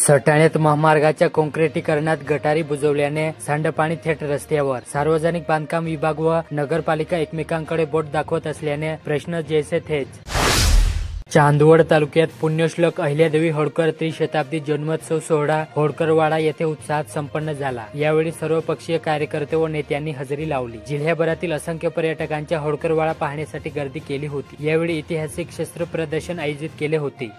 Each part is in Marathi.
सटाण्यात महामार्गाच्या काँक्रिटीकरणात गटारी बुजवल्याने सांडपाणी थेट रस्त्यावर। सार्वजनिक बांधकाम विभाग व नगरपालिका एकमेकांकडे बोट दाखवत असल्याने प्रश्न जैसे थेच। चांदवड तालुक्यात पुण्यश्लोक अहिल्यादेवी होळकर त्रिशताब्दी जन्मोत्सव सोहळा होळकरवाडा येथे उत्साहात संपन्न झाला। यावेळी सर्वपक्षीय कार्यकर्ते व नेत्यांनी हजेरी लावली। जिल्ह्याभरातील असंख्य पर्यटकांच्या होळकरवाडा पाहण्यासाठी गर्दी केली होती। यावेळी ऐतिहासिक शस्त्र प्रदर्शन आयोजित केले होते।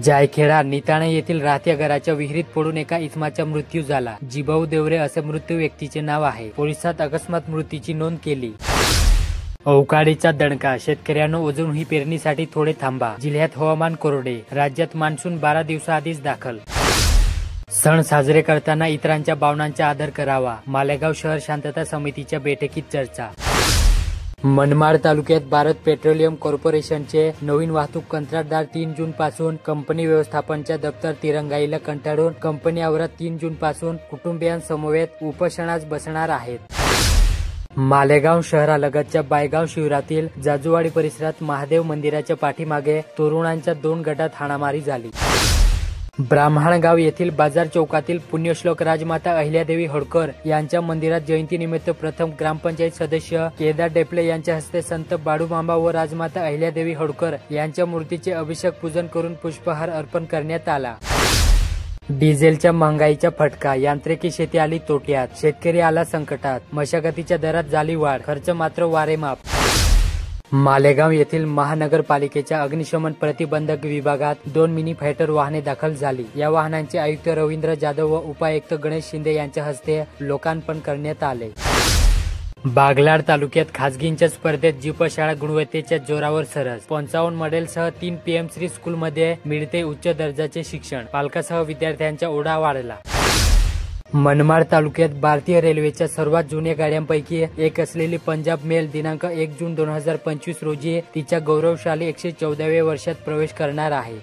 जायखेडा निताणे येथील राहत्या घराच्या विहिरीत पडून एका इसमाचा मृत्यू झाला। जिभाऊ देवरे असे मृत्यू व्यक्तीचे नाव आहे। पोलिसात अकस्मात मृत्यूची नोंद केली। अवकाळीचा दणका, शेतकऱ्यांनो अजूनही पेरणीसाठी थोडे थांबा। जिल्ह्यात हवामान कोरडे, राज्यात मान्सून 12 दिवसाआधीच दाखल। सण साजरे करताना इतरांच्या भावनांचा आदर करावा, मालेगाव शहर शांतता समितीच्या बैठकीत चर्चा। मनमाड तालुक्यात भारत पेट्रोलियम कॉर्पोरेशनचे नवीन वाहतूक कंत्राटदार 3 जून पासून कंपनी व्यवस्थापनच्या दप्तर तिरंगाईला कंटाळून कंपनी आवारात 3 जून पासून कुटुंबियांसमवेत उपोषणास बसणार आहेत। मालेगाव शहरालगतच्या बायगाव शिवारातील जाजूवाडी परिसरात महादेव मंदिराच्या पाठीमागे तरुणांच्या 2 गटात हाणामारी झाली। ब्राह्मणगाव येथील बाजार चौकातील पुण्यश्लोक राजमाता अहिल्यादेवी होळकर यांच्या मंदिरात जयंतीनिमित्त प्रथम ग्रामपंचायत सदस्य केदार डेपले यांच्या हस्ते संत बाळूमामा व राजमाता अहिल्यादेवी होळकर यांच्या मूर्तीचे अभिषेक पूजन करून पुष्पहार अर्पण करण्यात आला। डिझेलच्या महागाईचा फटका, यांत्रिकी शेती आली तोट्यात, शेतकरी आला संकटात, मशागतीच्या दरात झाली वाढ, खर्च मात्र वारेमाप। मालेगाव येथील महानगरपालिकेच्या अग्निशमन प्रतिबंधक विभागात 2 मिनी फायटर वाहने दाखल झाली। या वाहनांचे आयुक्त रवींद्र जाधव व उपायुक्त गणेश शिंदे यांच्या हस्ते लोकार्पण करण्यात आले। बागलाण तालुक्यात खासगींच्या स्पर्धेत जीप शाळा गुणवत्तेच्या जोरावर सरस। 55 मॉडेलसह 3 PM श्री स्कूलमध्ये मिळते उच्च दर्जाचे शिक्षण, पालकासह विद्यार्थ्यांचा ओढा वाढला। मनमाड तालुक्यात भारतीय रेल्वेच्या सर्वात जुन्या गाड्यांपैकी एक असलेली पंजाब मेल दिनांक 1 जून 2025 रोजी तिच्या गौरवशाली 114व्या वर्षात प्रवेश करणार आहे।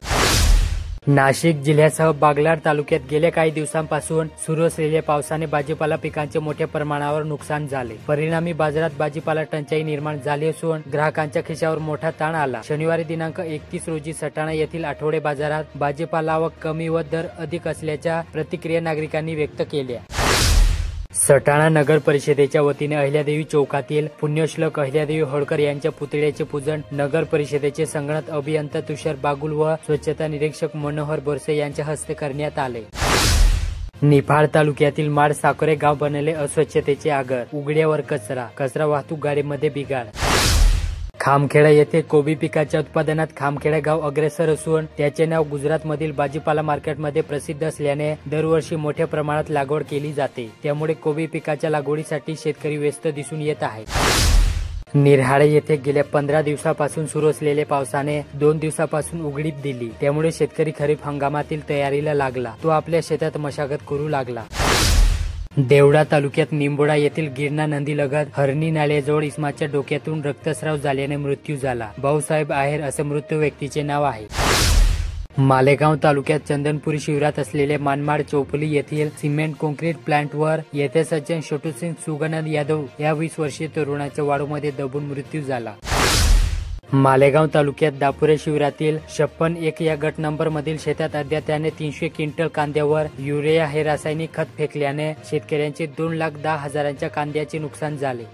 नाशिक जिल्ह्यासह बागलाण तालुक्यात गेल्या काही दिवसांपासून सुरू असलेल्या पावसाने भाजीपाला पिकांचे मोठ्या प्रमाणावर नुकसान झाले। परिणामी बाजारात भाजीपाला टंचाई निर्माण झाली असून ग्राहकांच्या खिशावर मोठा ताण आला। शनिवारी दिनांक 31 रोजी सटाणा येथील आठवडे बाजारात भाजीपाला आवक कमी व दर अधिक असल्याच्या प्रतिक्रिया नागरिकांनी व्यक्त केल्या। सटाणा नगर परिषदेच्या वतीने अहिल्यादेवी चौकातील पुण्यश्लोक अहिल्यादेवी होळकर यांच्या पुतळ्याचे पूजन नगर परिषदेचे संगणक अभियंता तुषार बागुल व स्वच्छता निरीक्षक मनोहर बोरसे यांच्या हस्ते करण्यात आले। निफाड तालुक्यातील माड साकोरे गाव बनले अस्वच्छतेचे आगर, उघड्यावर कचरा वाहतूक गाडीमध्ये बिघाड। खामखेडा येथे कोबी पिकाच्या उत्पादनात खामखेडा गाव अग्रेसर असून त्याचे नाव गुजरातमधील भाजीपाला मार्केटमध्ये प्रसिद्ध असल्याने दरवर्षी मोठ्या प्रमाणात लागवड केली जाते। त्यामुळे कोबी पिकाच्या लागवडीसाठी शेतकरी व्यस्त दिसून येत आहेत। निरहाळे येथे गेल्या 15 दिवसापासून सुरू असलेल्या पावसाने 2 दिवसापासून उघडीप दिली। त्यामुळे शेतकरी खरीप हंगामातील तयारीला लागला। तो आपल्या शेतात मशागत करू लागला। देवडा तालुक्यात निंबोडा येथील गिरणा नदीलगत हरणी नाल्याजवळ इसमाच्या डोक्यातून रक्तस्राव झाल्याने मृत्यू झाला। भाऊसाहेब आहेर असे मृत व्यक्तीचे नाव आहे। मालेगाव तालुक्यात चंदनपुरी शिवारात असलेल्या मानमाड चौपली येथील सिमेंट कॉन्क्रीट प्लांटवर येथे सज्जन छोटूसिंग सुगनंद यादव या 20 वर्षीय तरुणाच्या वाळूमध्ये दबून मृत्यू झाला। मालेगाव तालुक्यात दापुरे शिवारातील 56-1 या गट नंबर मधील शेतात अद्याप त्याने 300 क्विंटल कांद्यावर युरिया हे रासायनिक खत फेकल्याने शेतकऱ्यांचे 2,10,000च्या कांद्याचे नुकसान झाले।